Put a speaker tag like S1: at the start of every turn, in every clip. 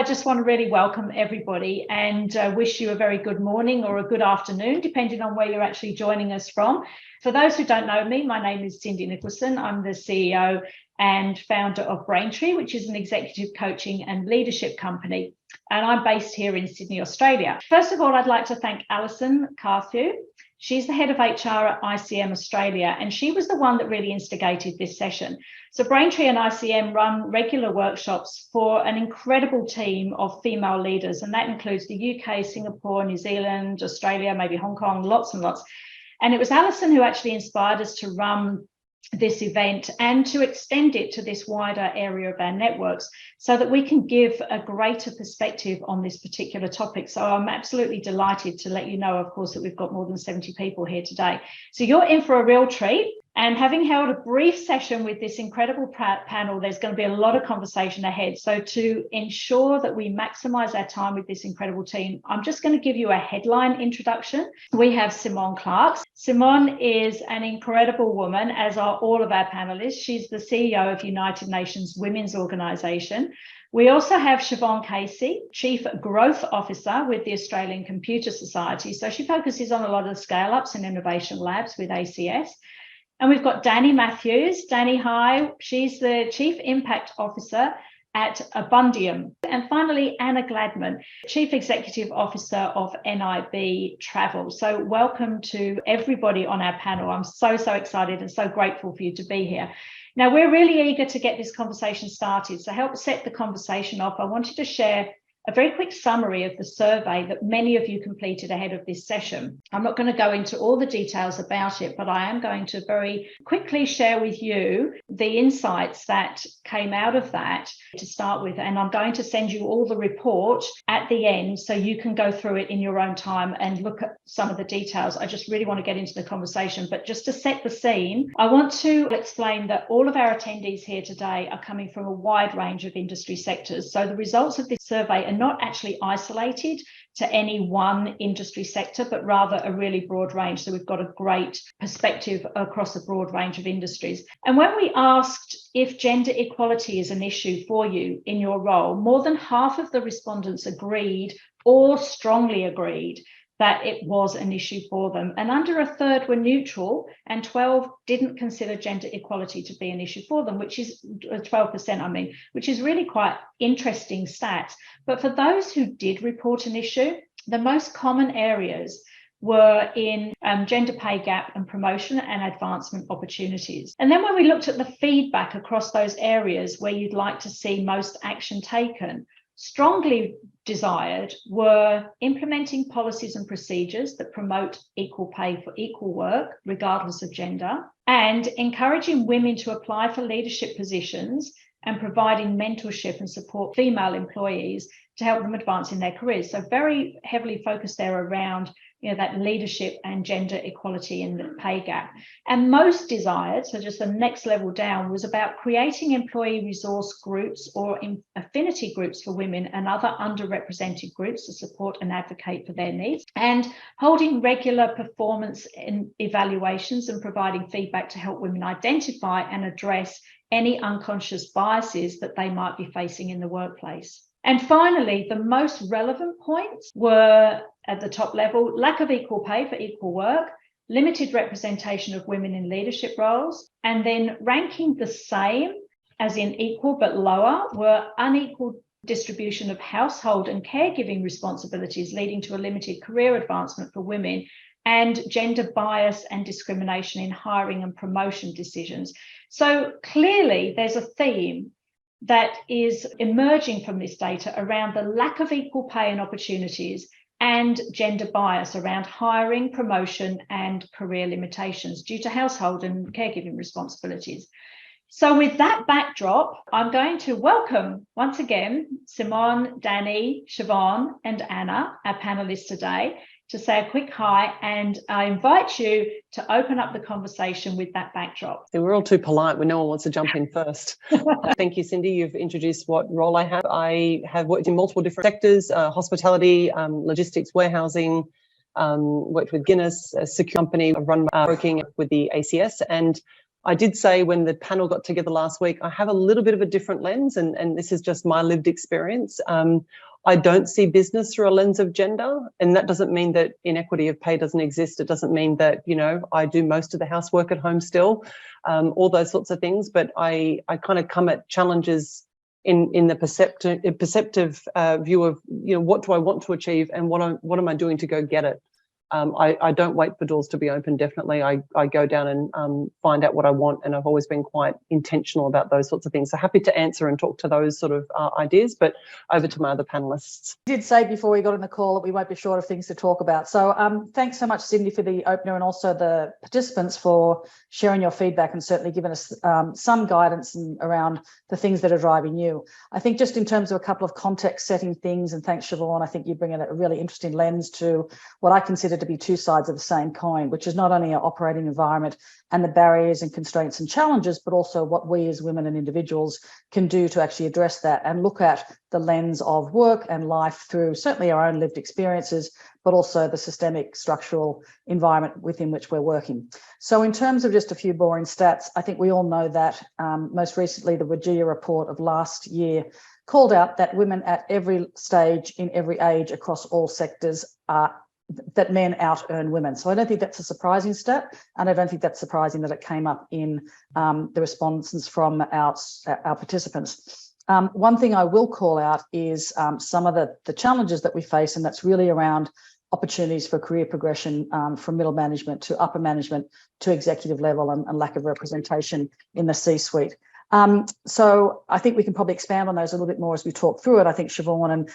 S1: just want to really welcome everybody and wish you a very good morning or a good afternoon, depending on where you're actually joining us from. For those who don't know me, my name is Cindy Nicholson. I'm the CEO and founder of Braintree, which is an executive coaching and leadership company. And I'm based here in Sydney, Australia. First of all, I'd like to thank Alison Carthew. She's the head of HR at ICM Australia, and she was the one that really instigated this session. So Braintree and ICM run regular workshops for an incredible team of female leaders, and that includes the UK, Singapore, New Zealand, Australia, maybe Hong Kong, lots and lots. And it was Alison who actually inspired us to run this event and to extend it to this wider area of our networks so that we can give a greater perspective on this particular topic. So I'm absolutely delighted to let you know, of course, that we've got more than 70 people here today. So you're in for a real treat. And having held a brief session with this incredible panel, there's going to be a lot of conversation ahead. So to ensure that we maximize our time with this incredible team, I'm just going to give you a headline introduction. We have Simone Clarke. Simone is an incredible woman, as are all of our panelists. She's the CEO of United Nations Women's Organization. We also have Siobhan Casey, Chief Growth Officer with the Australian Computer Society. So she focuses on a lot of the scale-ups and innovation labs with ACS. And we've got Dani Matthews. Dani, hi. She's the Chief Impact Officer at Abundium. And finally, Anna Gladman, Chief Executive Officer of NIB Travel. So welcome to everybody on our panel. I'm so excited and so grateful for you to be here. Now, we're really eager to get this conversation started. So help set the conversation off. I wanted to share a very quick summary of the survey that many of you completed ahead of this session. I'm not going to go into all the details about it, but I am going to very quickly share with you the insights that came out of that to start with. And I'm going to send you all the report at the end so you can go through it in your own time and look at some of the details. I just really want to get into the conversation, but just to set the scene, I want to explain that all of our attendees here today are coming from a wide range of industry sectors. So the results of this survey are not actually isolated to any one industry sector, but rather a really broad range. So we've got a great perspective across a broad range of industries. And when we asked if gender equality is an issue for you in your role, more than half of the respondents agreed or strongly agreed that it was an issue for them. And under a third were neutral, and 12 didn't consider gender equality to be an issue for them, which is 12%, which is really quite interesting stats. But for those who did report an issue, the most common areas were in gender pay gap and promotion and advancement opportunities. And then when we looked at the feedback across those areas where you'd like to see most action taken, strongly desired were implementing policies and procedures that promote equal pay for equal work, regardless of gender, and encouraging women to apply for leadership positions and providing mentorship and support female employees to help them advance in their careers. So very heavily focused there around that leadership and gender equality in the pay gap. And most desired, so just the next level down, was about creating employee resource groups or affinity groups for women and other underrepresented groups to support and advocate for their needs, and holding regular performance evaluations and providing feedback to help women identify and address any unconscious biases that they might be facing in the workplace. And finally, the most relevant points were at the top level: lack of equal pay for equal work, limited representation of women in leadership roles, and then ranking the same as in equal but lower were unequal distribution of household and caregiving responsibilities, leading to a limited career advancement for women, and gender bias and discrimination in hiring and promotion decisions. So clearly there's a theme that is emerging from this data around the lack of equal pay and opportunities and gender bias around hiring, promotion, and career limitations due to household and caregiving responsibilities. So with that backdrop, I'm going to welcome once again Simone, Dani, Siobhan, and Anna, our panelists today, to say a quick hi, and I invite you to open up the conversation with that backdrop.
S2: So we're all too polite when no one wants to jump in first. Thank you, Cindy. You've introduced what role I have. I have worked in multiple different sectors: hospitality, logistics, warehousing, worked with Guinness, a secure company, run broking with the ACS, and I did say when the panel got together last week, I have a little bit of a different lens, and this is just my lived experience. I don't see business through a lens of gender, and that doesn't mean that inequity of pay doesn't exist. It doesn't mean that, I do most of the housework at home still, all those sorts of things. But I kind of come at challenges in the perceptive view of, what do I want to achieve and what am I doing to go get it? I don't wait for doors to be open, definitely. I go down and find out what I want, and I've always been quite intentional about those sorts of things. So happy to answer and talk to those sort of ideas, but over to my other panellists.
S3: I did say before we got on the call that we won't be short of things to talk about. So thanks so much, Cindy, for the opener, and also the participants for sharing your feedback and certainly giving us some guidance around the things that are driving you. I think just in terms of a couple of context setting things, and thanks, Siobhan, I think you bring in a really interesting lens to what I consider to be two sides of the same coin, which is not only our operating environment and the barriers and constraints and challenges, but also what we as women and individuals can do to actually address that and look at the lens of work and life through certainly our own lived experiences, but also the systemic structural environment within which we're working. So in terms of just a few boring stats, I think we all know that most recently the WGEA report of last year called out that women at every stage in every age across all sectors that men out-earn women. So I don't think that's a surprising stat, and I don't think that's surprising that it came up in the responses from our participants. One thing I will call out is some of the challenges that we face, and that's really around opportunities for career progression from middle management to upper management to executive level, and lack of representation in the C-suite. So I think we can probably expand on those a little bit more as we talk through it. I think Siobhan and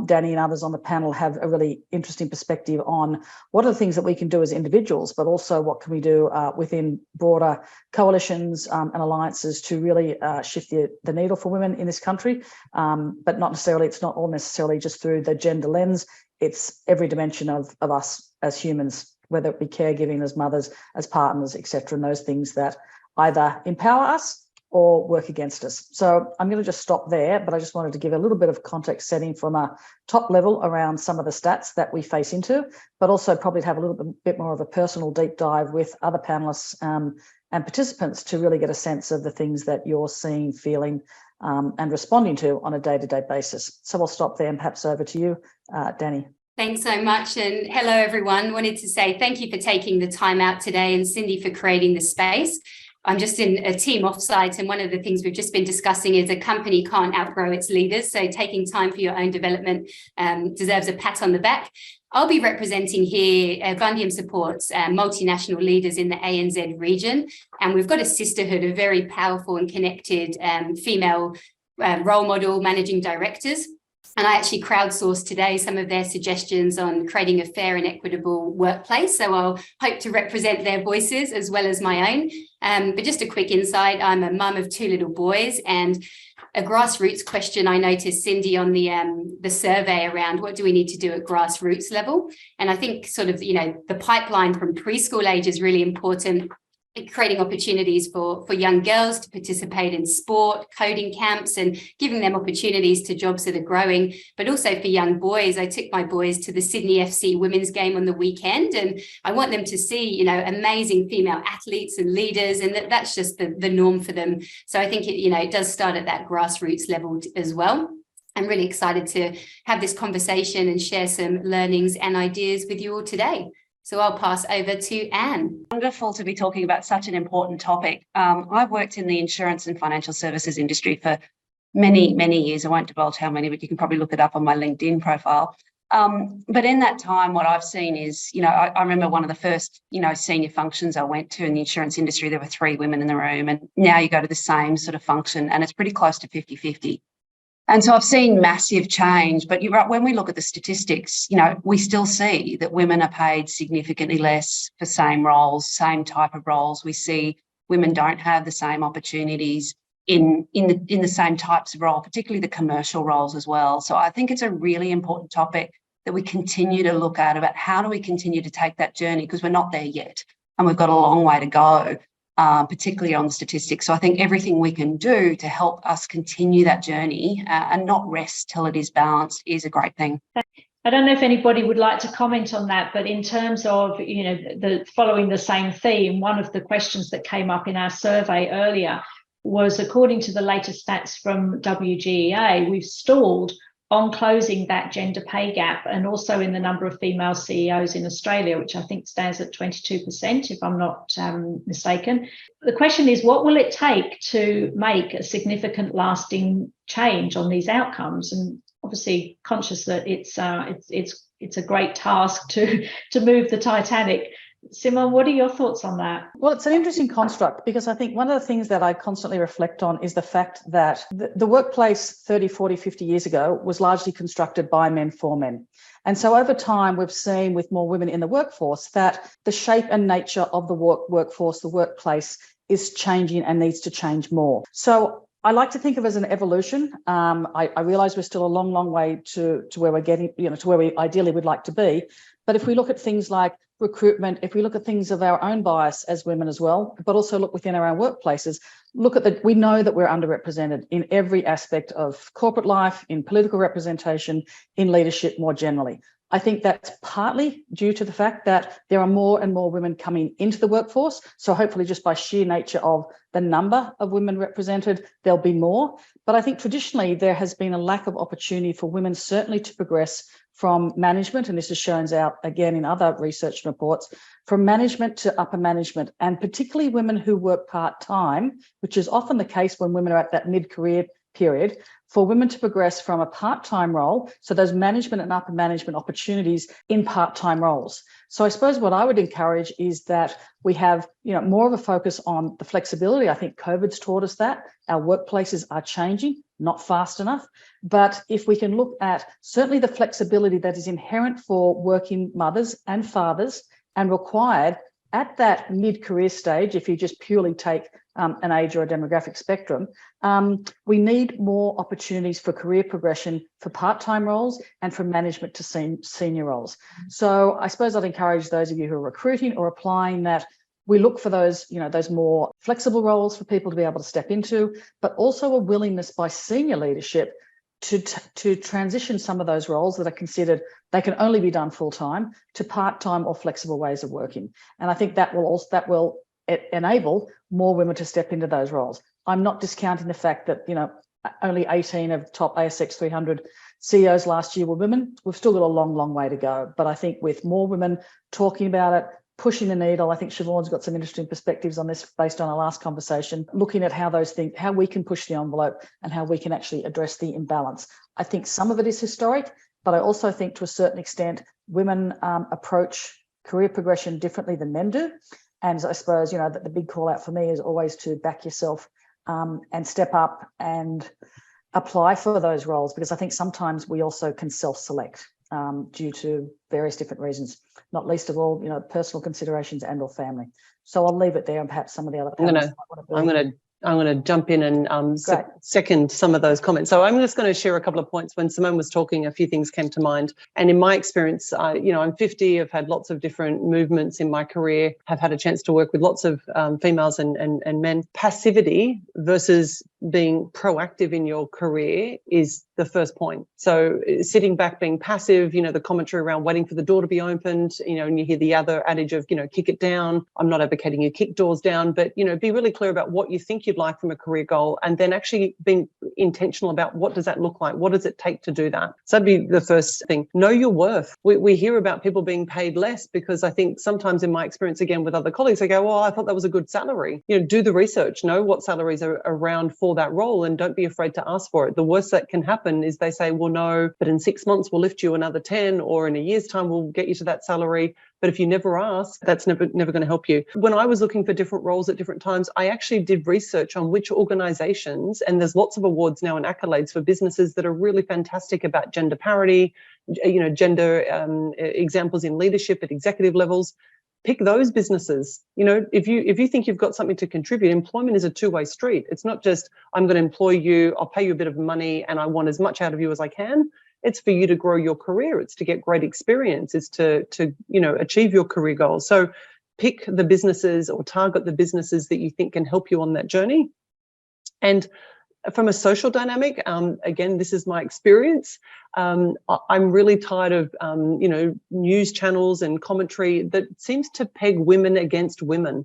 S3: Dani and others on the panel have a really interesting perspective on what are the things that we can do as individuals, but also what can we do within broader coalitions and alliances to really shift the needle for women in this country. But not necessarily, it's not all necessarily just through the gender lens. It's every dimension of us as humans, whether it be caregiving, as mothers, as partners, etc., and those things that either empower us or work against us. So I'm going to just stop there, but I just wanted to give a little bit of context setting from a top level around some of the stats that we face into, but also probably to have a little bit more of a personal deep dive with other panelists and participants to really get a sense of the things that you're seeing, feeling, and responding to on a day-to-day basis. So I'll stop there, and perhaps over to you, Dani.
S4: Thanks so much. And hello, everyone. Wanted to say thank you for taking the time out today, and Cindy for creating the space. I'm just in a team offsite, and one of the things we've just been discussing is a company can't outgrow its leaders. So taking time for your own development deserves a pat on the back. I'll be representing here Abundium supports multinational leaders in the ANZ region. And we've got a sisterhood of very powerful and connected female role model managing directors. And I actually crowdsourced today some of their suggestions on creating a fair and equitable workplace. So I'll hope to represent their voices as well as my own. But just a quick insight, I'm a mum of 2 little boys, and a grassroots question I noticed, Cindy, on the survey around what do we need to do at grassroots level. And I think sort of, the pipeline from preschool age is really important. Creating opportunities for young girls to participate in sport, coding camps, and giving them opportunities to jobs that are growing, but also for young boys. I took my boys to the Sydney FC women's game on the weekend, and I want them to see, amazing female athletes and leaders, and that's just the norm for them. So I think it does start at that grassroots level as well. I'm really excited to have this conversation and share some learnings and ideas with you all today. So I'll pass over to Anne.
S5: Wonderful to be talking about such an important topic. I've worked in the insurance and financial services industry for many, many years. I won't divulge how many, but you can probably look it up on my LinkedIn profile. But in that time, what I've seen is, I remember one of the first, senior functions I went to in the insurance industry, there were 3 women in the room, and now you go to the same sort of function and it's pretty close to 50-50. And so I've seen massive change, but you're right, when we look at the statistics, we still see that women are paid significantly less for same roles, same type of roles. We see women don't have the same opportunities in the same types of role, particularly the commercial roles as well. So I think it's a really important topic that we continue to look at about how do we continue to take that journey, because we're not there yet and we've got a long way to go. Particularly on the statistics. So I think everything we can do to help us continue that journey and not rest till it is balanced is a great thing.
S1: I don't know if anybody would like to comment on that, but in terms of, following the same theme, one of the questions that came up in our survey earlier was, according to the latest stats from WGEA, we've stalled on closing that gender pay gap, and also in the number of female CEOs in Australia, which I think stands at 22%, if I'm not mistaken. The question is, what will it take to make a significant lasting change on these outcomes? And obviously conscious that it's a great task to move the Titanic. Simone, what are your thoughts on that?
S3: Well, it's an interesting construct, because I think one of the things that I constantly reflect on is the fact that the workplace 30, 40, 50 years ago was largely constructed by men for men. And so over time, we've seen with more women in the workforce that the shape and nature of the workforce, the workplace, is changing and needs to change more. So I like to think of it as an evolution. I realise we're still a long, long way to where we're getting, to where we ideally would like to be. But if we look at things like recruitment, if we look at things of our own bias as women as well, but also look within our own workplaces, we know that we're underrepresented in every aspect of corporate life, in political representation, in leadership more generally. I think that's partly due to the fact that there are more and more women coming into the workforce. So hopefully just by sheer nature of the number of women represented, there'll be more. But I think traditionally there has been a lack of opportunity for women certainly to progress from management, and this is shown out again in other research reports, from management to upper management, and particularly women who work part-time, which is often the case when women are at that mid-career period, for women to progress from a part-time role, so those management and upper management opportunities in part-time roles. So I suppose what I would encourage is that we have, more of a focus on the flexibility. I think COVID's taught us that. Our workplaces are changing, not fast enough. But if we can look at certainly the flexibility that is inherent for working mothers and fathers and required at that mid-career stage, if you just purely take an age or a demographic spectrum, we need more opportunities for career progression for part-time roles and for management to senior roles. So I suppose I'd encourage those of you who are recruiting or applying that we look for those, those more flexible roles for people to be able to step into, but also a willingness by senior leadership to transition some of those roles that are considered they can only be done full-time to part-time or flexible ways of working. And I think that will enable more women to step into those roles. I'm not discounting the fact that, only 18 of top ASX 300 CEOs last year were women. We've still got a long, long way to go. But I think with more women talking about it, pushing the needle, I think Siobhan's got some interesting perspectives on this based on our last conversation, looking at how we can push the envelope and how we can actually address the imbalance. I think some of it is historic, but I also think to a certain extent, women approach career progression differently than men do. And I suppose, that the big call out for me is always to back yourself and step up and apply for those roles, because I think sometimes we also can self-select due to various different reasons, not least of all, personal considerations and or family. So I'll leave it there, and perhaps some of the other panelists
S2: I'm going to jump in and second some of those comments. So I'm just going to share a couple of points. When Simone was talking, a few things came to mind. And in my experience, I'm 50, I've had lots of different movements in my career, have had a chance to work with lots of females and men. Passivity versus being proactive in your career is the first point. So sitting back, being passive, the commentary around waiting for the door to be opened, and you hear the other adage of, kick it down. I'm not advocating you kick doors down, but, be really clear about what you think you'd like from a career goal, and then actually being intentional about what does that look like? What does it take to do that? So that'd be the first thing. Know your worth. We hear about people being paid less because I think sometimes in my experience, again, with other colleagues, they go, well, I thought that was a good salary. Do the research, know what salaries are around for that role, and don't be afraid to ask for it. The worst that can happen is they say, well, no, but in 6 months we'll lift you another 10, or in a year's time we'll get you to that salary. But if you never ask, that's never going to help you. When I was looking for different roles at different times, I actually did research on which organizations, and there's lots of awards now and accolades for businesses that are really fantastic about gender parity, gender examples in leadership at executive levels. Pick those businesses. If you think you've got something to contribute, employment is a two-way street. It's not just, I'm going to employ you, I'll pay you a bit of money, and I want as much out of you as I can. It's for you to grow your career. It's to get great experience. It's to achieve your career goals. So pick the businesses or target the businesses that you think can help you on that journey. And From a social dynamic, again, this is my experience. I'm really tired of, news channels and commentary that seems to peg women against women.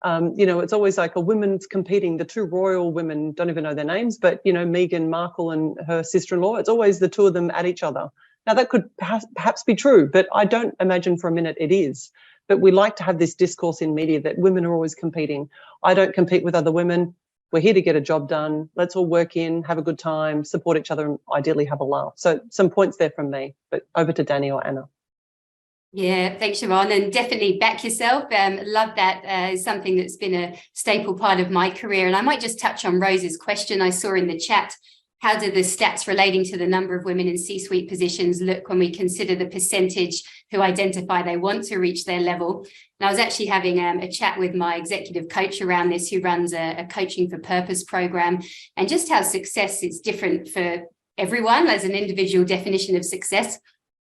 S2: It's always like a women's competing, the two royal women, don't even know their names, but, Meghan Markle and her sister-in-law, it's always the two of them at each other. Now, that could perhaps be true, but I don't imagine for a minute it is. But we like to have this discourse in media that women are always competing. I don't compete with other women. We're here to get a job done. Let's all work in, have a good time, support each other, and ideally have a laugh. So some points there from me, but over to Dani or Anna.
S4: Yeah, thanks, Siobhan, and definitely back yourself. Love that. Something that's been a staple part of my career. And I might just touch on Rose's question I saw in the chat. How do the stats relating to the number of women in C-suite positions look when we consider the percentage who identify they want to reach their level? And I was actually having a chat with my executive coach around this, who runs a Coaching for Purpose program, and just how success is different for everyone. There's an individual definition of success.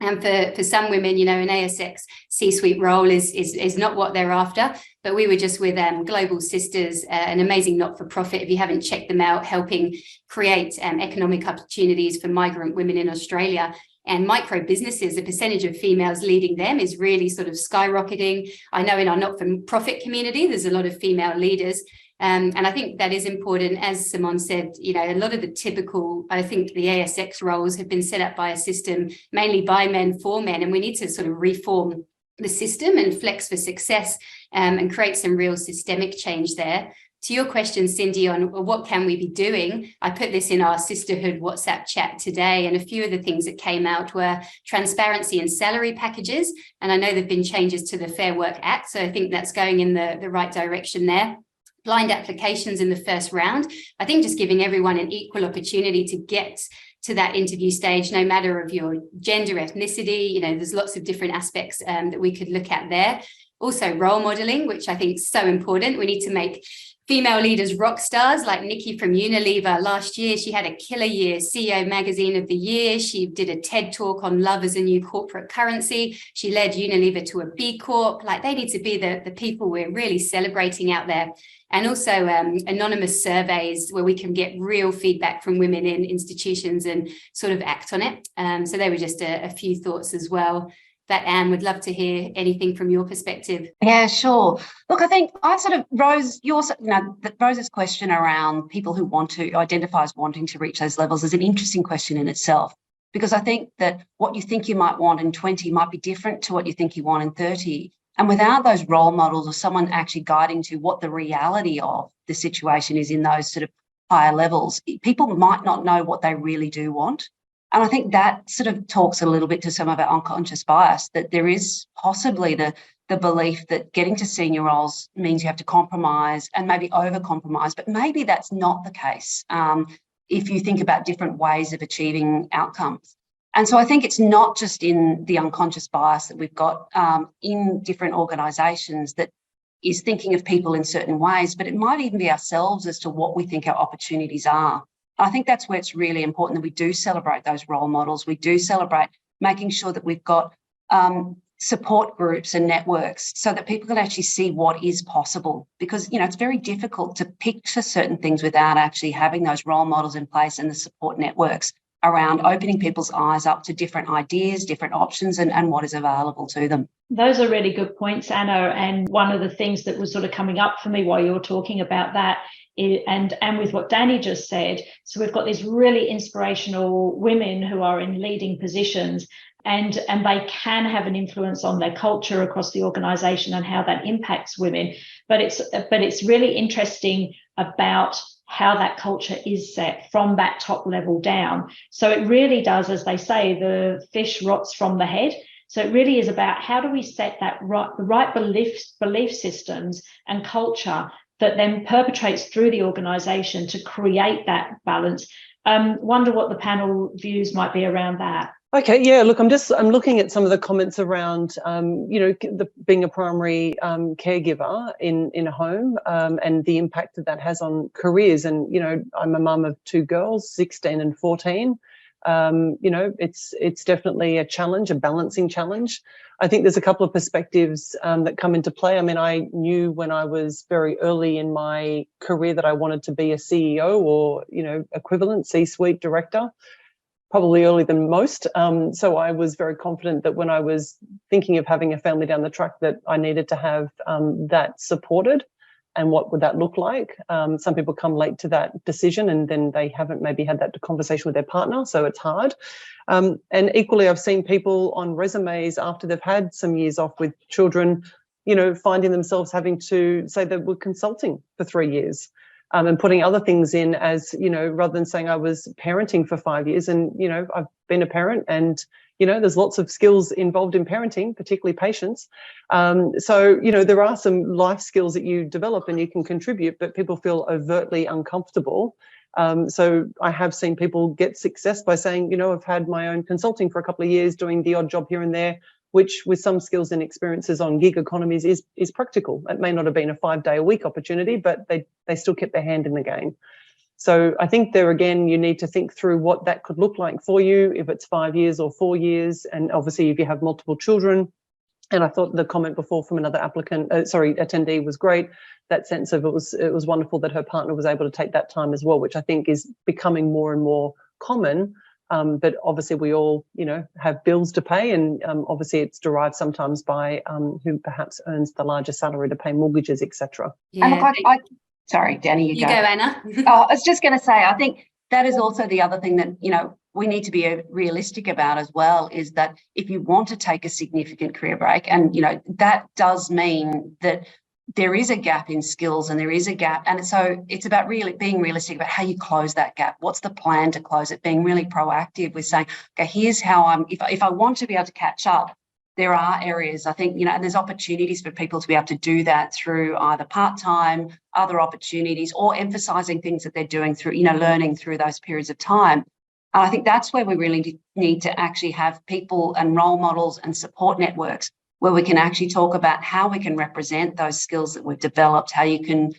S4: And for some women, an ASX C-suite role is not what they're after. But we were just with Global Sisters, an amazing not-for-profit, if you haven't checked them out, helping create economic opportunities for migrant women in Australia. And micro businesses, the percentage of females leading them is really sort of skyrocketing. I know in our not-for-profit community, there's a lot of female leaders. And I think that is important. As Simone said, a lot of the typical, I think the ASX roles have been set up by a system mainly by men for men, and we need to sort of reform the system and flex for success and create some real systemic change there. To your question, Cindy, on what can we be doing, I put this in our sisterhood WhatsApp chat today, and a few of the things that came out were transparency in salary packages. And I know there've been changes to the Fair Work Act, so I think that's going in the right direction there. Blind applications in the first round. I think just giving everyone an equal opportunity to get to that interview stage, no matter of your gender, ethnicity, there's lots of different aspects that we could look at there. Also role modeling, which I think is so important. We need to make female leaders rock stars, like Nikki from Unilever. Last year, she had a killer year, CEO Magazine of the Year. She did a TED talk on love as a new corporate currency. She led Unilever to a B Corp. Like, they need to be the people we're really celebrating out there. And also anonymous surveys where we can get real feedback from women in institutions and sort of act on it. So they were just a few thoughts as well. That Anne, would love to hear anything from your perspective.
S5: Yeah, sure. Look, I think Rose's question around people who want to identify as wanting to reach those levels is an interesting question in itself, because I think that what you think you might want in 20 might be different to what you think you want in 30. And without those role models or someone actually guiding to what the reality of the situation is in those sort of higher levels, people might not know what they really do want. And I think that sort of talks a little bit to some of our unconscious bias, that there is possibly the belief that getting to senior roles means you have to compromise and maybe over-compromise, but maybe that's not the case if you think about different ways of achieving outcomes. And so I think it's not just in the unconscious bias that we've got in different organisations that is thinking of people in certain ways, but it might even be ourselves as to what we think our opportunities are. I think that's where it's really important that we do celebrate those role models. We do celebrate making sure that we've got support groups and networks so that people can actually see what is possible, because, it's very difficult to picture certain things without actually having those role models in place and the support networks around opening people's eyes up to different ideas, different options, and what is available to them.
S1: Those are really good points, Anna. And one of the things that was sort of coming up for me while you were talking about that, and with what Dani just said, so we've got these really inspirational women who are in leading positions, and they can have an influence on their culture across the organisation and how that impacts women. But it's really interesting about how that culture is set from that top level down. So it really does, as they say, the fish rots from the head. So it really is about how do we set the right belief systems and culture that then perpetrates through the organisation to create that balance. Wonder what the panel views might be around that.
S2: Okay, yeah, look, I'm looking at some of the comments around, being a primary caregiver in a home and the impact that has on careers. And, I'm a mum of two girls, 16 and 14. It's definitely a challenge, a balancing challenge. I think there's a couple of perspectives that come into play. I mean, I knew when I was very early in my career that I wanted to be a CEO or, equivalent C-suite director, probably earlier than most. So I was very confident that when I was thinking of having a family down the track that I needed to have that supported. And what would that look like? Some people come late to that decision and then they haven't maybe had that conversation with their partner, so it's hard. And equally, I've seen people on resumes after they've had some years off with children, finding themselves having to say they were consulting for 3 years and putting other things in as, rather than saying I was parenting for 5 years. And, I've been a parent and, there's lots of skills involved in parenting, particularly patience. So, there are some life skills that you develop and you can contribute, but people feel overtly uncomfortable. So I have seen people get success by saying, I've had my own consulting for a couple of years, doing the odd job here and there, which with some skills and experiences on gig economies is practical. It may not have been a 5-day-a-week opportunity, but they still kept their hand in the game. So I think there again, you need to think through what that could look like for you, if it's 5 years or 4 years, and obviously if you have multiple children. And I thought the comment before from another attendee was great. That sense of it was wonderful that her partner was able to take that time as well, which I think is becoming more and more common. But obviously we all, have bills to pay, and obviously it's derived sometimes by who perhaps earns the larger salary to pay mortgages, etc.
S4: Yeah.
S5: And look, sorry, Dani, you go.
S4: You go, Anna.
S5: I was just going to say, I think that is also the other thing that, we need to be realistic about as well, is that if you want to take a significant career break, and, that does mean that there is a gap in skills and there is a gap. And so it's about really being realistic about how you close that gap. What's the plan to close it? Being really proactive with saying, okay, here's how if I want to be able to catch up, there are areas, I think, and there's opportunities for people to be able to do that through either part-time, other opportunities, or emphasising things that they're doing through, learning through those periods of time. And I think that's where we really need to actually have people and role models and support networks where we can actually talk about how we can represent those skills that we've developed, how you can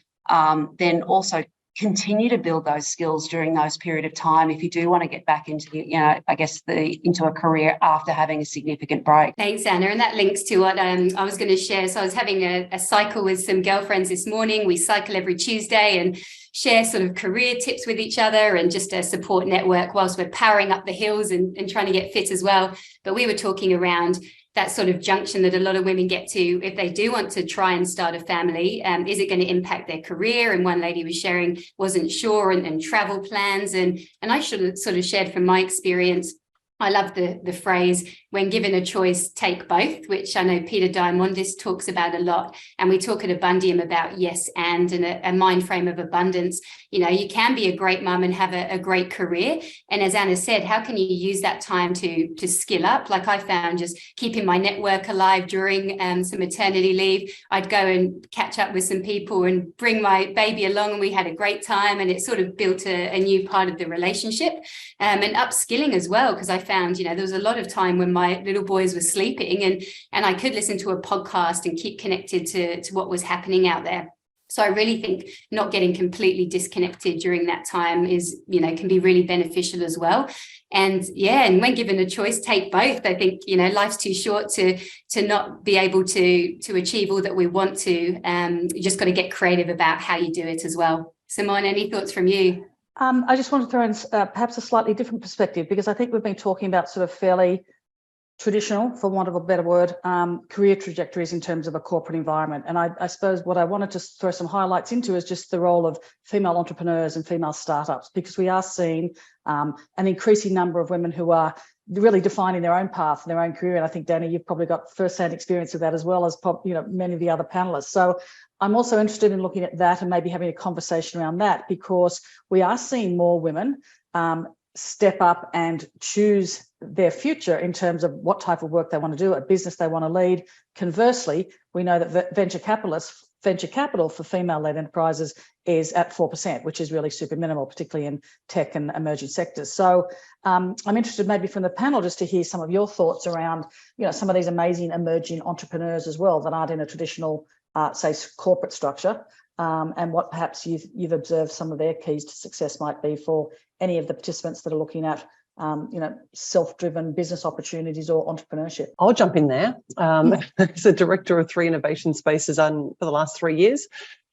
S5: then also continue to build those skills during those period of time if you do want to get back into into a career after having a significant break.
S4: Thanks, Anna. And that links to what I was going to share. So I was having a cycle with some girlfriends this morning. We cycle every Tuesday and share sort of career tips with each other and just a support network whilst we're powering up the hills and trying to get fit as well. But we were talking around that sort of junction that a lot of women get to if they do want to try and start a family. Is it going to impact their career? And one lady was sharing, wasn't sure, and travel plans. And I should have sort of shared from my experience. I love the phrase, when given a choice, take both, which I know Peter Diamandis talks about a lot. And we talk at Abundium about yes and a mind frame of abundance. You can be a great mum and have a great career. And as Anna said, how can you use that time to skill up? Like I found just keeping my network alive during some maternity leave. I'd go and catch up with some people and bring my baby along, and we had a great time. And it sort of built a new part of the relationship and upskilling as well, because I found, there was a lot of time when my little boys were sleeping and I could listen to a podcast and keep connected to what was happening out there. So I really think not getting completely disconnected during that time is, can be really beneficial as well. And and when given a choice, take both. I think, life's too short to not be able to achieve all that we want to. You just got to get creative about how you do it as well. Simone, any thoughts from you?
S3: I just want to throw in perhaps a slightly different perspective, because I think we've been talking about sort of fairly traditional, for want of a better word, career trajectories in terms of a corporate environment. And I suppose what I wanted to throw some highlights into is just the role of female entrepreneurs and female startups, because we are seeing an increasing number of women who are really defining their own path, their own career. And I think, Dani, you've probably got first-hand experience of that, as well as many of the other panelists. So I'm also interested in looking at that and maybe having a conversation around that, because we are seeing more women step up and choose their future in terms of what type of work they want to do, a business they want to lead. Conversely, we know that venture capital for female-led enterprises is at 4%, which is really super minimal, particularly in tech and emerging sectors. So I'm interested maybe from the panel just to hear some of your thoughts around, some of these amazing emerging entrepreneurs as well that aren't in a traditional, say, corporate structure, and what perhaps you've observed some of their keys to success might be for any of the participants that are looking at self-driven business opportunities or entrepreneurship?
S2: I'll jump in there. As a director of 3 innovation spaces for the last 3 years.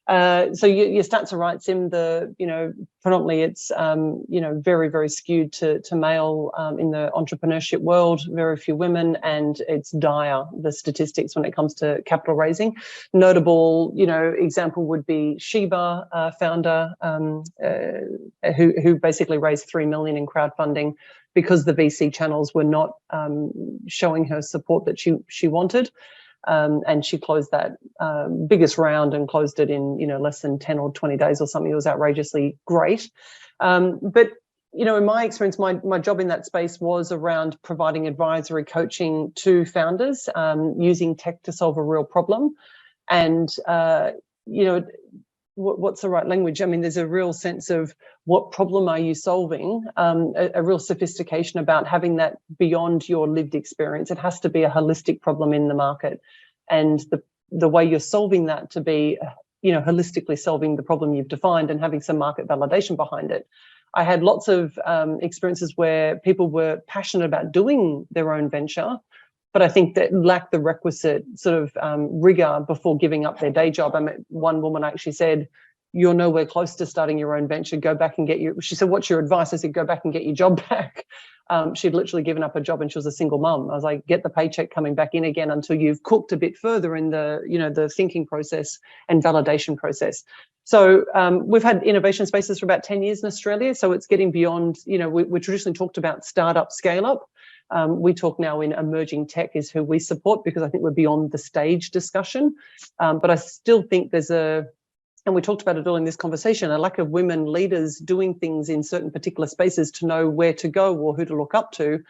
S2: So your stats are right, Sim. Predominantly it's very, very skewed to male in the entrepreneurship world. Very few women, and it's dire, the statistics when it comes to capital raising. Notable, example would be Sheba founder, who basically raised 3 million in crowdfunding because the VC channels were not showing her support that she wanted. And she closed that biggest round and closed it in, less than 10 or 20 days or something. It was outrageously great. But, in my experience, my job in that space was around providing advisory coaching to founders using tech to solve a real problem. And, what's the right language? I mean, there's a real sense of what problem are you solving, a real sophistication about having that beyond your lived experience. It has to be a holistic problem in the market. And the way you're solving that to be, holistically solving the problem you've defined and having some market validation behind it. I had lots of experiences where people were passionate about doing their own venture, but I think that lacked the requisite sort of rigor before giving up their day job. I met one woman actually said, "You're nowhere close to starting your own venture. Go back and she said, "What's your advice?" I said, "Go back and get your job back." She'd literally given up her job and she was a single mum. I was like, get the paycheck coming back in again until you've cooked a bit further in the thinking process and validation process. So we've had innovation spaces for about 10 years in Australia. So it's getting beyond, we traditionally talked about startup, scale up. We talk now in emerging tech is who we support, because I think we're beyond the stage discussion. But I still think there's and we talked about it all in this conversation, a lack of women leaders doing things in certain particular spaces to know where to go or who to look up to.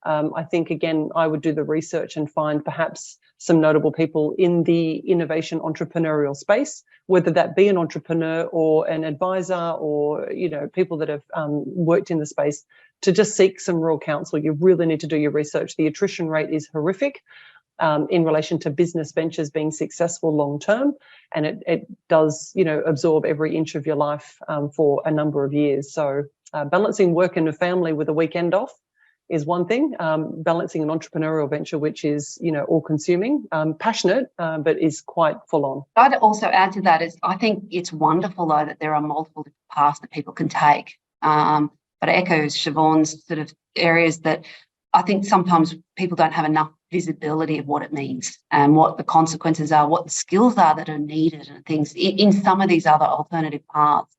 S2: I think, again, I would do the research and find perhaps some notable people in the innovation entrepreneurial space, whether that be an entrepreneur or an advisor or, people that have worked in the space, to just seek some real counsel. You really need to do your research. The attrition rate is horrific in relation to business ventures being successful long term, and it does, absorb every inch of your life for a number of years. So balancing work and a family with a weekend off is one thing. Balancing an entrepreneurial venture, which is, all-consuming, passionate, but is quite full on.
S5: I'd also add to that is I think it's wonderful, though, that there are multiple paths that people can take. But it echoes Siobhan's sort of areas that I think sometimes people don't have enough visibility of what it means and what the consequences are, what the skills are that are needed and things in some of these other alternative paths.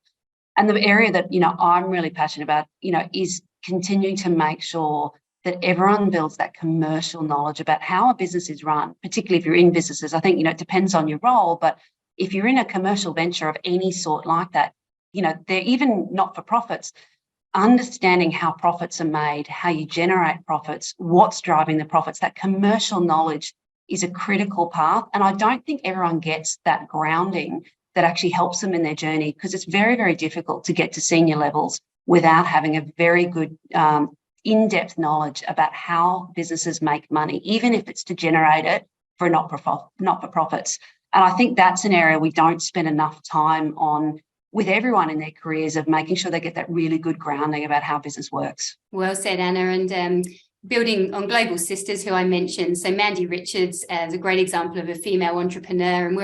S5: And the area that, I'm really passionate about, is continuing to make sure that everyone builds that commercial knowledge about how a business is run, particularly if you're in businesses. I think, it depends on your role, but if you're in a commercial venture of any sort like that, they're even not-for-profits, understanding how profits are made, how you generate profits, what's driving the profits, that commercial knowledge is a critical path. And I don't think everyone gets that grounding that actually helps them in their journey, because it's very, very difficult to get to senior levels without having a very good in-depth knowledge about how businesses make money, even if it's to generate it for not-for-profits. And I think that's an area we don't spend enough time on with everyone in their careers, of making sure they get that really good grounding about how business works.
S4: Well said, Anna. And building on Global Sisters, who I mentioned, so Mandy Richards is a great example of a female entrepreneur, and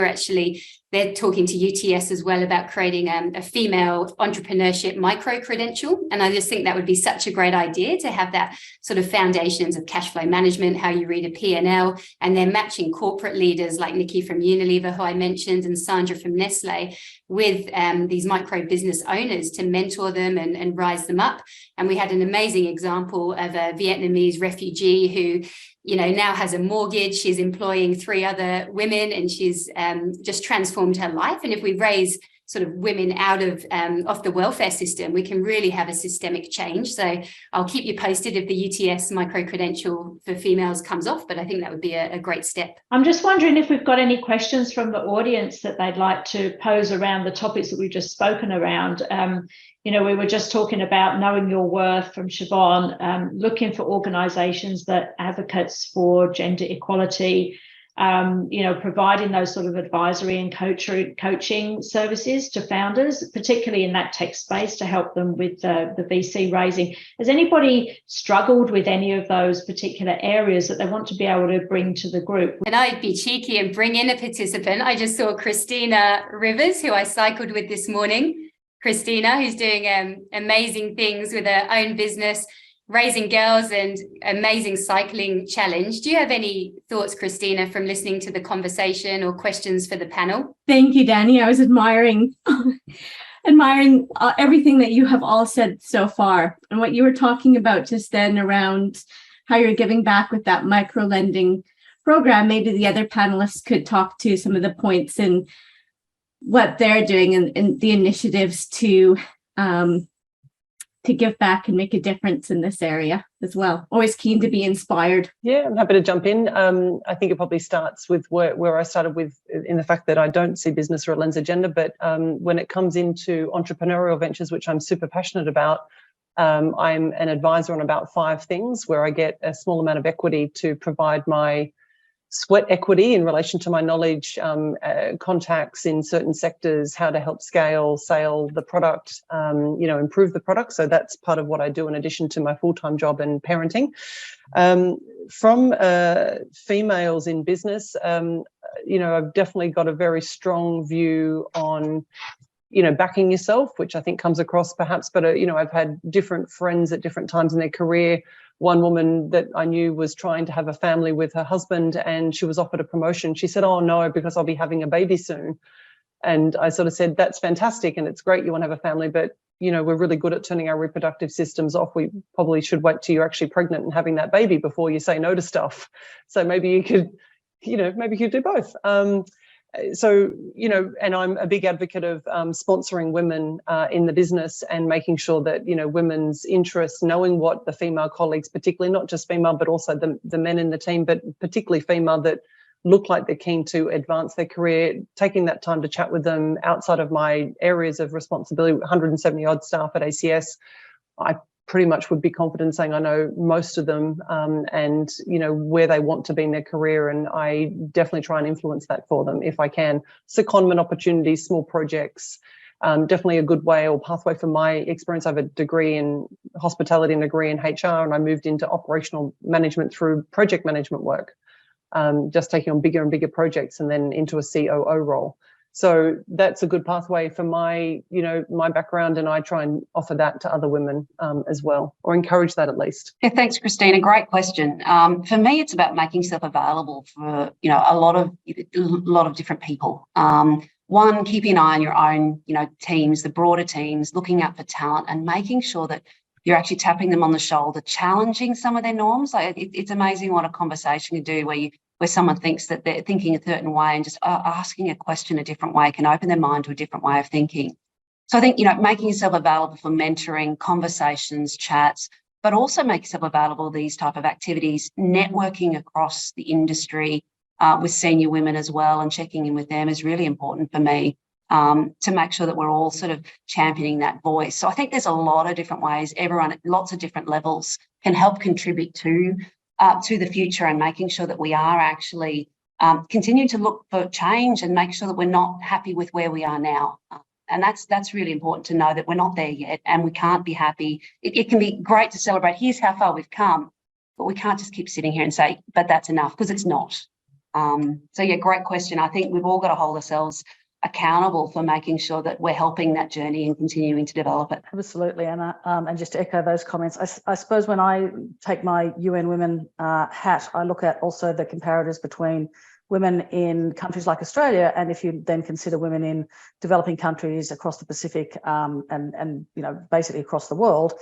S4: they're talking to UTS as well about creating a female entrepreneurship micro-credential. And I just think that would be such a great idea to have that sort of foundations of cash flow management, how you read a P&L, and then matching corporate leaders like Nikki from Unilever, who I mentioned, and Sandra from Nestle, with these micro business owners to mentor them and rise them up. And we had an amazing example of a Vietnamese refugee who, now has a mortgage. She's employing 3 other women, and she's just transformed her life. And if we raise sort of women out of off the welfare system, we can really have a systemic change. So I'll keep you posted if the UTS micro-credential for females comes off, but I think that would be a great step.
S1: I'm just wondering if we've got any questions from the audience that they'd like to pose around the topics that we've just spoken around. We were just talking about knowing your worth from Siobhan, looking for organisations that advocates for gender equality, providing those sort of advisory and coaching services to founders, particularly in that tech space, to help them with the VC raising. Has anybody struggled with any of those particular areas that they want to be able to bring to the group?
S4: And I'd be cheeky and bring in a participant. I just saw Christina Rivers, who I cycled with this morning. Christina, who's doing amazing things with her own business, raising girls and amazing cycling challenge. Do you have any thoughts, Christina, from listening to the conversation or questions for the panel?
S6: Thank you, Dani. I was admiring everything that you have all said so far, and what you were talking about just then around how you're giving back with that micro lending program. Maybe the other panelists could talk to some of the points in what they're doing and the initiatives to give back and make a difference in this area as well. Always keen to be inspired.
S2: Yeah, I'm happy to jump in. I think it probably starts with where I started with, in the fact that I don't see business through a lens agenda, but when it comes into entrepreneurial ventures, which I'm super passionate about, I'm an advisor on about 5 things where I get a small amount of equity to provide my sweat equity in relation to my knowledge, contacts in certain sectors, how to help sell the product, improve the product. So that's part of what I do in addition to my full-time job and parenting. From females in business, I've definitely got a very strong view on backing yourself, which I think comes across perhaps, but I've had different friends at different times in their career. One woman that I knew was trying to have a family with her husband, and she was offered a promotion. She said, "Oh no, because I'll be having a baby soon." And I sort of said, "That's fantastic, and it's great you want to have a family, but we're really good at turning our reproductive systems off. We probably should wait till you're actually pregnant and having that baby before you say no to stuff. So maybe you could, maybe you could do both." And I'm a big advocate of sponsoring women in the business and making sure that, women's interests, knowing what the female colleagues, particularly not just female, but also the men in the team, but particularly female that look like they're keen to advance their career, taking that time to chat with them outside of my areas of responsibility, 170 odd staff at ACS. I pretty much would be confident saying I know most of them and where they want to be in their career, and I definitely try and influence that for them if I can. Secondment opportunities, small projects, definitely a good way or pathway from my experience. I have a degree in hospitality and a degree in HR, and I moved into operational management through project management work, just taking on bigger and bigger projects and then into a COO role. So that's a good pathway for my background, and I try and offer that to other women as well, or encourage that at least.
S5: Yeah, thanks, Christina. Great question. For me, it's about making yourself available for a lot of different people. One, keeping an eye on your own teams, the broader teams, looking out for talent, and making sure that you're actually tapping them on the shoulder, challenging some of their norms. Like it's amazing what a conversation can do where someone thinks that they're thinking a certain way, and just asking a question a different way can open their mind to a different way of thinking. So I think, making yourself available for mentoring, conversations, chats, but also make yourself available these type of activities, networking across the industry with senior women as well, and checking in with them is really important for me to make sure that we're all sort of championing that voice. So I think there's a lot of different ways, everyone at lots of different levels can help contribute to the future, and making sure that we are actually continuing to look for change and make sure that we're not happy with where we are now. And that's really important to know that we're not there yet, and we can't be happy. It can be great to celebrate, here's how far we've come, but we can't just keep sitting here and say, but that's enough, because it's not. So yeah, great question. I think we've all got to hold ourselves accountable for making sure that we're helping that journey and continuing to develop it.
S3: Absolutely, Anna. And just to echo those comments, I suppose when I take my UN Women hat, I look at also the comparators between women in countries like Australia, and if you then consider women in developing countries across the Pacific and basically across the world,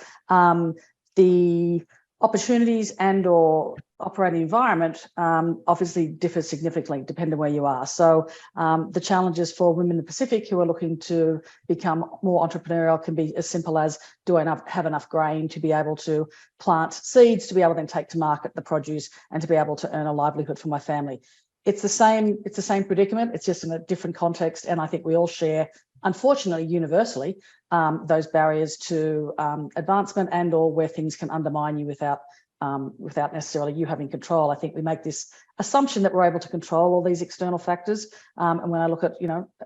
S3: the opportunities and or operating environment obviously differs significantly depending where you are. So the challenges for women in the Pacific who are looking to become more entrepreneurial can be as simple as, do I have enough grain to be able to plant seeds, to be able to then take to market the produce and to be able to earn a livelihood for my family. It's the same predicament, it's just in a different context, and I think we all share, unfortunately, universally, those barriers to advancement and or where things can undermine you without necessarily you having control. I think we make this assumption that we're able to control all these external factors. And when I look at,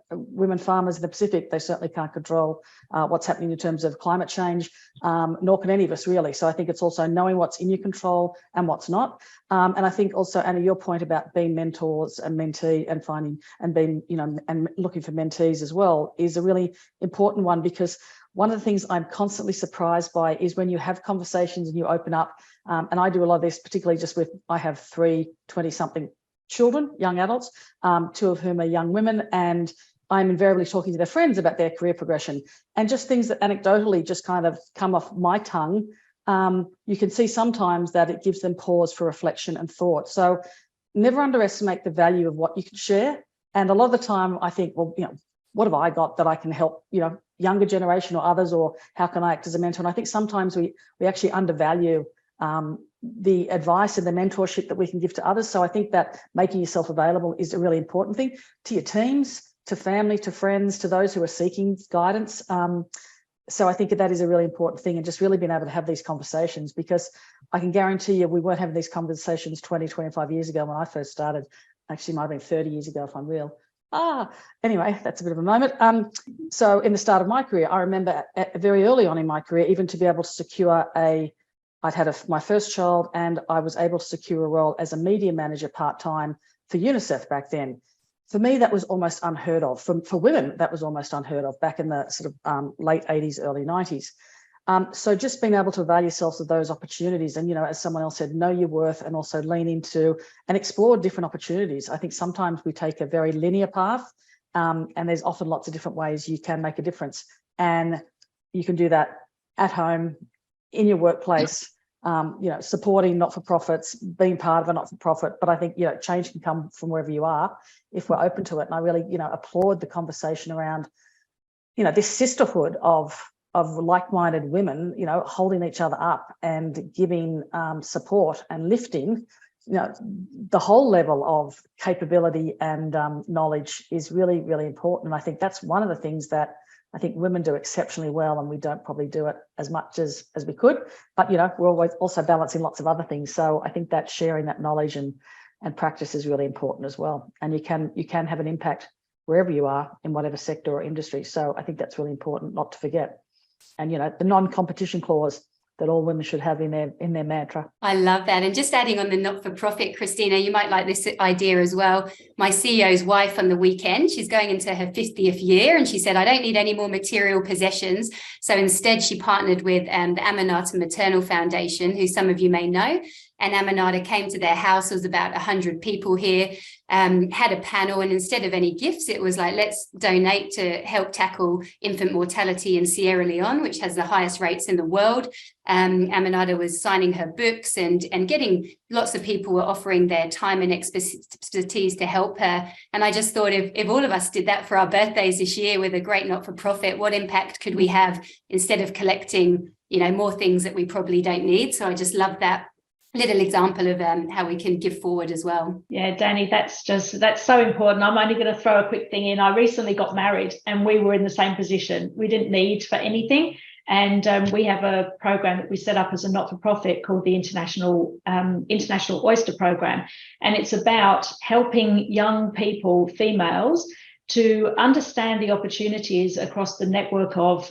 S3: women farmers in the Pacific, they certainly can't control what's happening in terms of climate change, nor can any of us really. So I think it's also knowing what's in your control and what's not. And I think also, Anna, your point about being mentors and mentee and finding and being, and looking for mentees as well is a really important one, because one of the things I'm constantly surprised by is when you have conversations and you open up, and I do a lot of this, particularly just with, I have 3 20-something children, young adults, 2 of whom are young women, and I'm invariably talking to their friends about their career progression and just things that anecdotally just kind of come off my tongue. You can see sometimes that it gives them pause for reflection and thought. So never underestimate the value of what you can share. And a lot of the time I think, well, what have I got that I can help, younger generation or others, or how can I act as a mentor? And I think sometimes we actually undervalue the advice and the mentorship that we can give to others. So I think that making yourself available is a really important thing to your teams, to family, to friends, to those who are seeking guidance. So I think that is a really important thing, and just really being able to have these conversations, because I can guarantee you we weren't having these conversations 20, 25 years ago when I first started. Actually, it might have been 30 years ago if I'm real. Anyway, that's a bit of a moment. So in the start of my career, I remember very early on in my career, even to be able to secure I'd had my first child, and I was able to secure a role as a media manager part-time for UNICEF back then. For me, that was almost unheard of. For women, that was almost unheard of back in the sort of late 80s, early 90s. So just being able to avail yourselves of those opportunities and, as someone else said, know your worth, and also lean into and explore different opportunities. I think sometimes we take a very linear path, and there's often lots of different ways you can make a difference. And you can do that at home, in your workplace, supporting not-for-profits, being part of a not-for-profit. But I think, change can come from wherever you are if we're open to it. And I really, applaud the conversation around, this sisterhood of like-minded women, holding each other up and giving support and lifting, the whole level of capability and knowledge is really, really important. And I think that's one of the things that I think women do exceptionally well, and we don't probably do it as much as we could. But, we're always also balancing lots of other things. So I think that sharing that knowledge and practice is really important as well. And you can have an impact wherever you are in whatever sector or industry. So I think that's really important not to forget. And, the non-competition clause that all women should have in their mantra.
S4: I love that. And just adding on the not-for-profit, Christina, you might like this idea as well. My CEO's wife on the weekend, she's going into her 50th year, and she said, I don't need any more material possessions. So instead, she partnered with the Aminata Maternal Foundation, who some of you may know. And Aminata came to their house. There was about 100 people here, had a panel, and instead of any gifts, it was like, let's donate to help tackle infant mortality in Sierra Leone, which has the highest rates in the world. Aminata was signing her books and getting lots of people were offering their time and expertise to help her. And I just thought, if all of us did that for our birthdays this year with a great not-for-profit, what impact could we have instead of collecting, more things that we probably don't need? So I just love that little example of how we can give forward as well.
S1: Yeah, Dani, that's so important. I'm only going to throw a quick thing in. I recently got married, and we were in the same position. We didn't need for anything. And we have a program that we set up as a not-for-profit called the International Oyster Program. And it's about helping young people, females, to understand the opportunities across the network of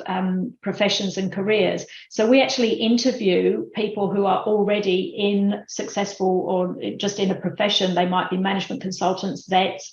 S1: professions and careers. So we actually interview people who are already in successful or just in a profession. They might be management consultants, vets,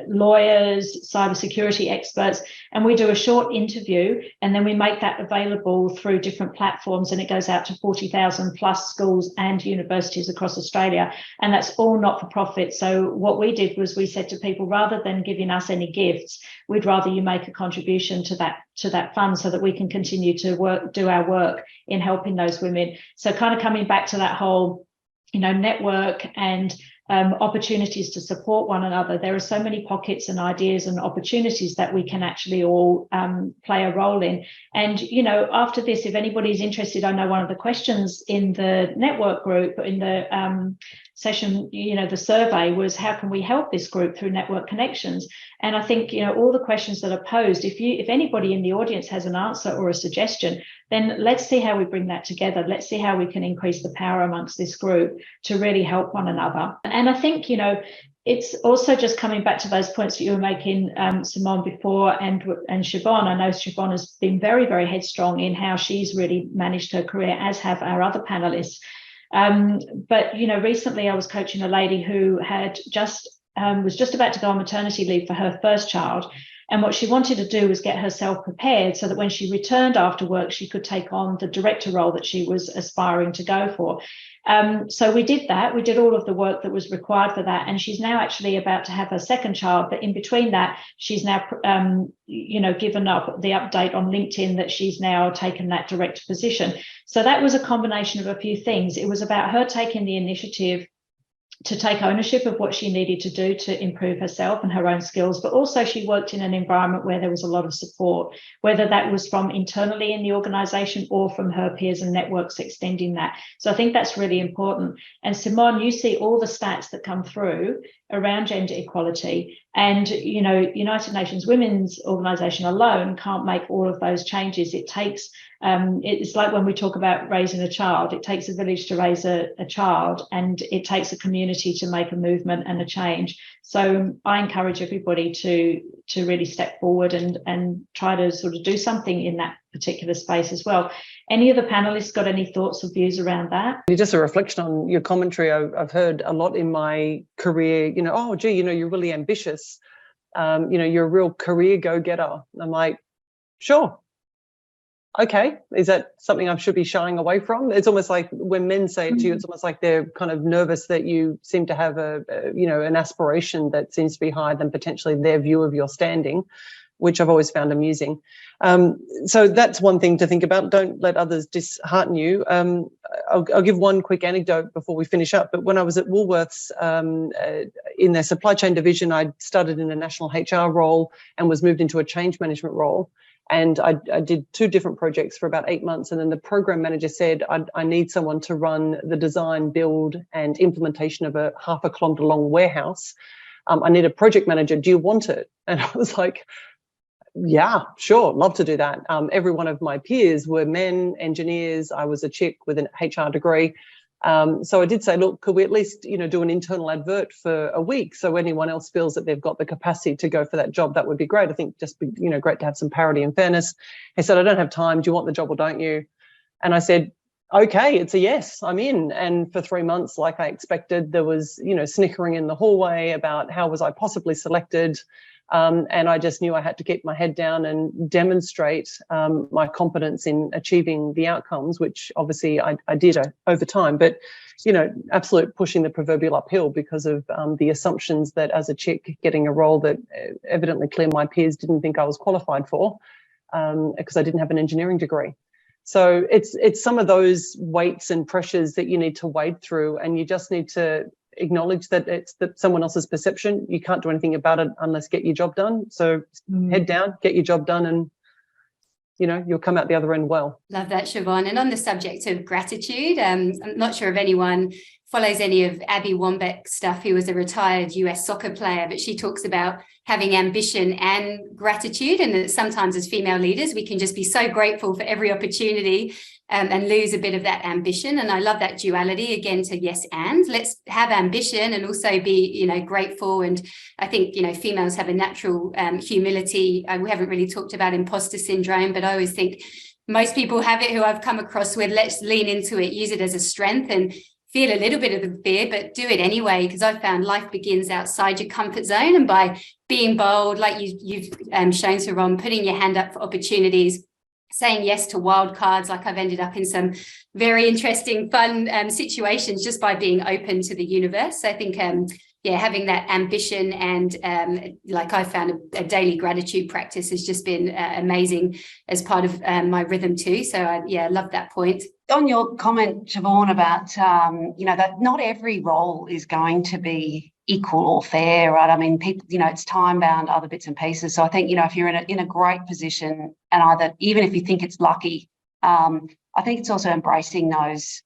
S1: lawyers, cybersecurity experts, and we do a short interview, and then we make that available through different platforms, and it goes out to 40,000 plus schools and universities across Australia, and that's all not-for-profit. So what we did was we said to people, rather than giving us any gifts, we'd rather you make a contribution to that fund so that we can continue to do our work in helping those women. So kind of coming back to that whole network and opportunities to support one another. There are so many pockets and ideas and opportunities that we can actually all play a role in. And, after this, if anybody's interested, I know one of the questions in the network group, in the session, the survey was, how can we help this group through network connections? And I think, all the questions that are posed, if anybody in the audience has an answer or a suggestion, then let's see how we bring that together. Let's see how we can increase the power amongst this group to really help one another. And I think, it's also just coming back to those points that you were making, Simone, before, and Siobhan. I know Siobhan has been very, very headstrong in how she's really managed her career, as have our other panelists. But, recently I was coaching a lady who had was just about to go on maternity leave for her first child. And what she wanted to do was get herself prepared so that when she returned after work, she could take on the director role that she was aspiring to go for. So we did that. We did all of the work that was required for that. And she's now actually about to have her second child. But in between that, she's now, given up the update on LinkedIn that she's now taken that director position. So that was a combination of a few things. It was about her taking the initiative to take ownership of what she needed to do to improve herself and her own skills, but also she worked in an environment where there was a lot of support, whether that was from internally in the organisation or from her peers and networks extending that. So I think that's really important. And Simone, you see all the stats that come through around gender equality, and United Nations Women's Organisation alone can't make all of those changes. It takes it's like when we talk about raising a child, it takes a village to raise a child, and it takes a community to make a movement and a change. So I encourage everybody to really step forward and try to sort of do something in that particular space as well. Any of the panelists got any thoughts or views around that?
S2: Just a reflection on your commentary. I've heard a lot in my career, you're really ambitious. You're a real career go-getter. I'm like, sure. Okay, is that something I should be shying away from? It's almost like when men say it to you, it's almost like they're kind of nervous that you seem to have an aspiration that seems to be higher than potentially their view of your standing, which I've always found amusing. So that's one thing to think about. Don't let others dishearten you. I'll give one quick anecdote before we finish up. But when I was at Woolworths in their supply chain division, I started in a national HR role and was moved into a change management role. And I did 2 different projects for about 8 months. And then the program manager said, I need someone to run the design, build and implementation of a 1/2 kilometre long warehouse. I need a project manager. Do you want it? And I was like, yeah, sure, love to do that. Every one of my peers were men, engineers. I was a chick with an HR degree. So I did say, look, could we at least, do an internal advert for a week so anyone else feels that they've got the capacity to go for that job? That would be great. I think just be, great to have some parity and fairness. He said, I don't have time. Do you want the job or don't you? And I said, okay, it's a yes, I'm in. And for 3 months, like I expected, there was, snickering in the hallway about how was I possibly selected. And I just knew I had to keep my head down and demonstrate my competence in achieving the outcomes, which obviously I did over time. But, absolute pushing the proverbial uphill because of the assumptions that as a chick getting a role that evidently clearly my peers didn't think I was qualified for because I didn't have an engineering degree. So it's some of those weights and pressures that you need to wade through, and you just need to acknowledge that it's someone else's perception. You can't do anything about it unless get your job done. So head down, get your job done, and you'll come out the other end well.
S4: Love that, Siobhan. And on the subject of gratitude, I'm not sure if anyone follows any of Abby Wambach's stuff, who was a retired US soccer player, but she talks about having ambition and gratitude, and that sometimes as female leaders, we can just be so grateful for every opportunity and lose a bit of that ambition. And I love that duality, again, to yes, and let's have ambition and also be, grateful. And I think, females have a natural humility. We haven't really talked about imposter syndrome, but I always think most people have it who I've come across with. Let's lean into it, use it as a strength and feel a little bit of the fear, but do it anyway, because I've found life begins outside your comfort zone. And by being bold, like you've shown, Siobhan, putting your hand up for opportunities, saying yes to wild cards, like I've ended up in some very interesting, fun situations just by being open to the universe. So I think, having that ambition and like I found a daily gratitude practice has just been amazing as part of my rhythm too. So I love that point.
S5: On your comment, Siobhan, about, that not every role is going to be equal or fair, right? I mean, people, it's time-bound, other bits and pieces. So I think, if you're in a great position, and even if you think it's lucky, I think it's also embracing those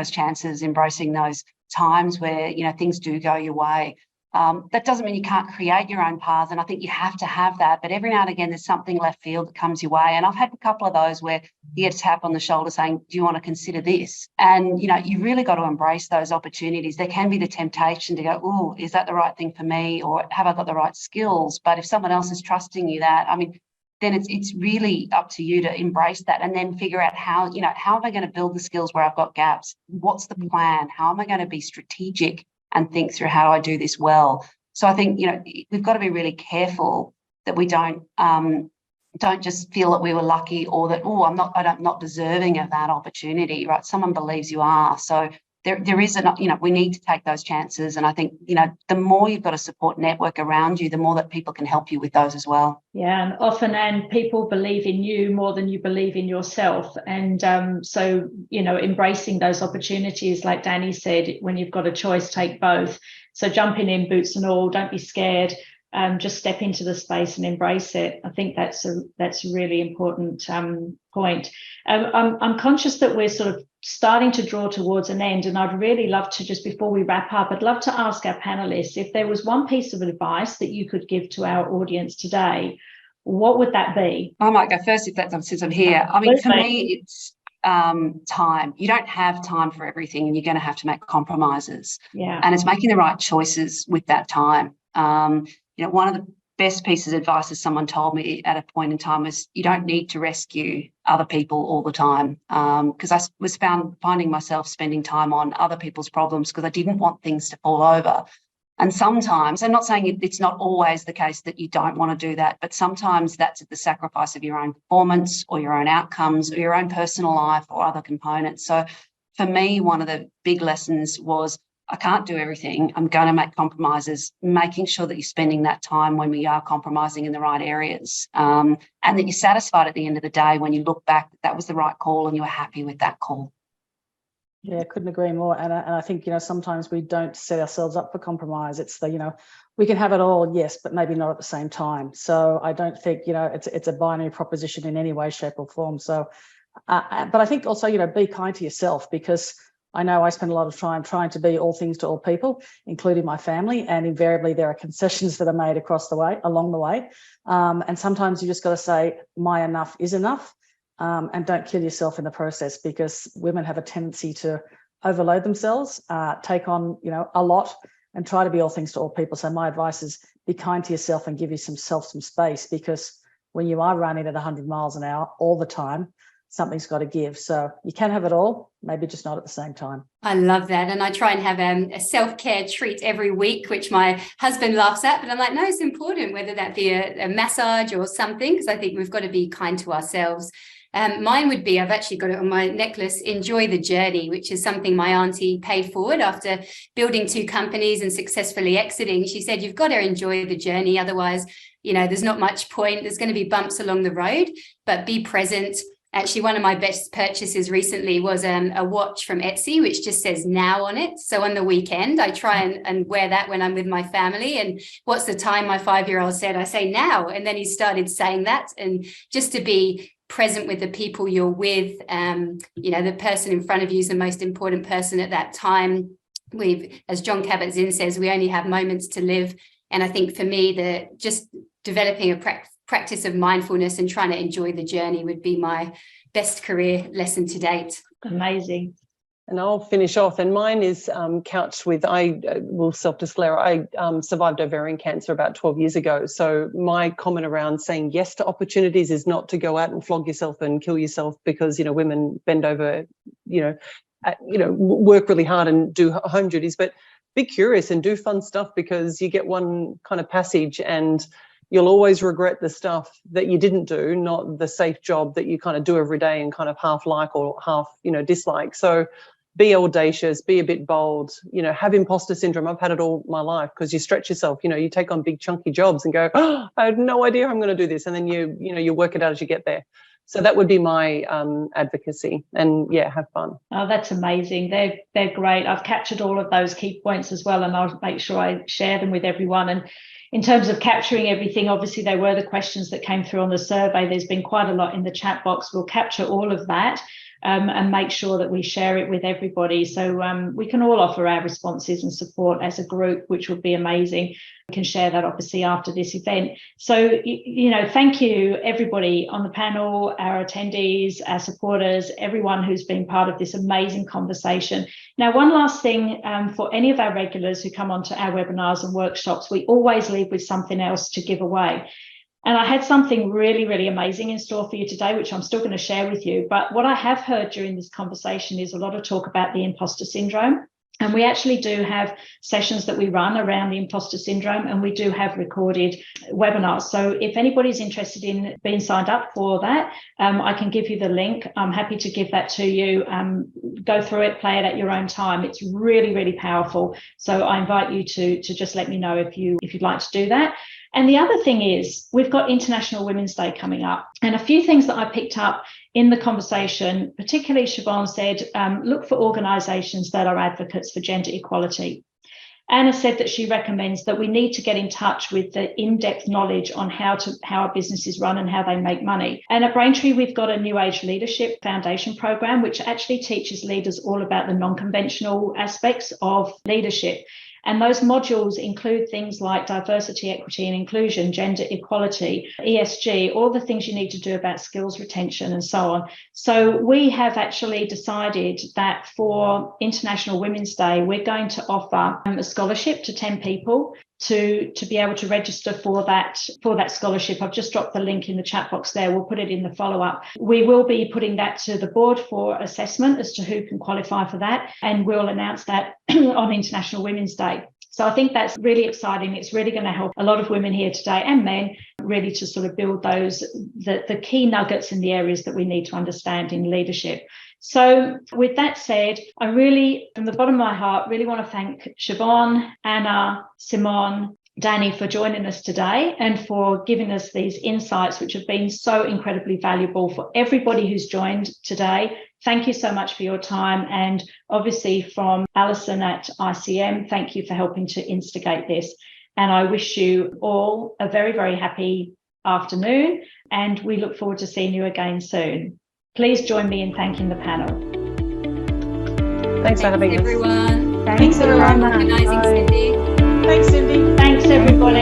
S5: chances, embracing those times where, you know, things do go your way. That doesn't mean you can't create your own path, and I think you have to have that. But every now and again, there's something left field that comes your way. And I've had a couple of those where you get a tap on the shoulder saying, do you want to consider this? And, you know, you really got to embrace those opportunities. There can be the temptation to go, oh, is that the right thing for me? Or have I got the right skills? But if someone else is trusting you that, I mean, then it's really up to you to embrace that and then figure out how, you know, how am I going to build the skills where I've got gaps? What's the plan? How am I going to be strategic and think through how do I do this well? So I think, you know, we've got to be really careful that we don't just feel that we were lucky or that, oh, I'm not deserving of that opportunity, right? Someone believes you are. So there is you know, we need to take those chances. And I think, you know, the more you've got a support network around you, the more that people can help you with those as well.
S1: Yeah, and often, and people believe in you more than you believe in yourself. And so, you know, embracing those opportunities, like Dani said, when you've got a choice, take both. So jumping in, boots and all, don't be scared. Just step into the space and embrace it. I think that's a really important point. I'm conscious that we're sort of starting to draw towards an end, and I'd really love to, just before we wrap up, I'd love to ask our panelists if there was one piece of advice that you could give to our audience today, what would that be?
S5: I might go first if that's since I'm here. I mean, for me, it's time. You don't have time for everything, and you're going to have to make compromises.
S1: Yeah.
S5: And it's making the right choices with that time. You know, one of the best pieces of advice that someone told me at a point in time was you don't need to rescue other people all the time, because I was finding myself spending time on other people's problems because I didn't want things to fall over. And sometimes, I'm not saying it's not always the case that you don't want to do that, but sometimes that's at the sacrifice of your own performance or your own outcomes or your own personal life or other components. So for me, one of the big lessons was I can't do everything. I'm going to make compromises, making sure that you're spending that time when we are compromising in the right areas, and that you're satisfied at the end of the day when you look back that was the right call and you were happy with that call.
S3: Yeah, couldn't agree more. And I think, you know, sometimes we don't set ourselves up for compromise. It's the, you know, we can have it all, yes, but maybe not at the same time. So I don't think, you know, it's a binary proposition in any way, shape or form. So, but I think also, you know, be kind to yourself, because I know I spend a lot of time trying to be all things to all people, including my family, and invariably there are concessions that are made along the way. And sometimes you just got to say, my enough is enough, and don't kill yourself in the process, because women have a tendency to overload themselves, take on, you know, a lot and try to be all things to all people. So my advice is be kind to yourself and give yourself some space, because when you are running at 100 miles an hour all the time, something's got to give. So you can have it all, maybe just not at the same time.
S4: I love that. And I try and have a self-care treat every week, which my husband laughs at, but I'm like, no, it's important, whether that be a massage or something, because I think we've got to be kind to ourselves. Mine would be, I've actually got it on my necklace, enjoy the journey, which is something my auntie paid forward after building 2 companies and successfully exiting. She said, you've got to enjoy the journey. Otherwise, you know, there's not much point. There's going to be bumps along the road, but be present. Actually, one of my best purchases recently was a watch from Etsy, which just says now on it. So on the weekend, I try and wear that when I'm with my family. And what's the time? My 5-year-old said, I say now. And then he started saying that. And just to be present with the people you're with, you know, the person in front of you is the most important person at that time. As John Kabat-Zinn says, we only have moments to live. And I think for me, just developing a practice of mindfulness and trying to enjoy the journey would be my best career lesson to date.
S1: Amazing.
S2: And I'll finish off, and mine is couched with, I will self-disclose, I survived ovarian cancer about 12 years ago. So my comment around saying yes to opportunities is not to go out and flog yourself and kill yourself because, you know, women bend over, work really hard and do home duties, but be curious and do fun stuff, because you get one kind of passage and you'll always regret the stuff that you didn't do, not the safe job that you kind of do every day and kind of half like or half, you know, dislike. So be audacious, be a bit bold, you know, have imposter syndrome. I've had it all my life, because you stretch yourself, you know, you take on big chunky jobs and go, oh, I had no idea I'm going to do this. And then you work it out as you get there. So that would be my advocacy, and yeah, have fun.
S1: Oh, that's amazing. They're great. I've captured all of those key points as well, and I'll make sure I share them with everyone. And in terms of capturing everything, obviously they were the questions that came through on the survey. There's been quite a lot in the chat box. We'll capture all of that. and make sure that we share it with everybody. So we can all offer our responses and support as a group, which would be amazing. We can share that obviously after this event. So, thank you everybody on the panel, our attendees, our supporters, everyone who's been part of this amazing conversation. Now, one last thing, for any of our regulars who come onto our webinars and workshops, we always leave with something else to give away. And I had something really, really amazing in store for you today, which I'm still going to share with you. But what I have heard during this conversation is a lot of talk about the imposter syndrome. And we actually do have sessions that we run around the imposter syndrome, and we do have recorded webinars. So if anybody's interested in being signed up for that, I can give you the link. I'm happy to give that to you. Go through it, play it at your own time. It's really, really powerful. So I invite you to just let me know if you'd like to do that. And the other thing is, we've got International Women's Day coming up, and a few things that I picked up in the conversation, particularly Siobhan said, look for organisations that are advocates for gender equality. Anna said that she recommends that we need to get in touch with the in-depth knowledge on how our businesses run and how they make money. And at Braintree, we've got a New Age Leadership Foundation program, which actually teaches leaders all about the non-conventional aspects of leadership. And those modules include things like diversity, equity and inclusion, gender equality, ESG, all the things you need to do about skills retention and so on. So we have actually decided that for International Women's Day, we're going to offer a scholarship to 10 people to be able to register for that scholarship. I've just dropped the link in the chat box there. We'll put it in the follow-up. We will be putting that to the board for assessment as to who can qualify for that, and we'll announce that on International Women's Day. So I think that's really exciting. It's really going to help a lot of women here today and men really to sort of build the key nuggets in the areas that we need to understand in leadership. So with that said, I really, from the bottom of my heart, really want to thank Siobhan, Anna, Simone, Dani for joining us today and for giving us these insights, which have been so incredibly valuable for everybody who's joined today. Thank you so much for your time. And obviously from Alison at ICM, thank you for helping to instigate this. And I wish you all a very, very happy afternoon, and we look forward to seeing you again soon. Please join me in thanking the panel.
S2: Thanks for having us.
S4: Everyone.
S1: Thanks everyone.
S4: Organizing, Cindy.
S3: Thanks, Cindy.
S1: Thanks everybody.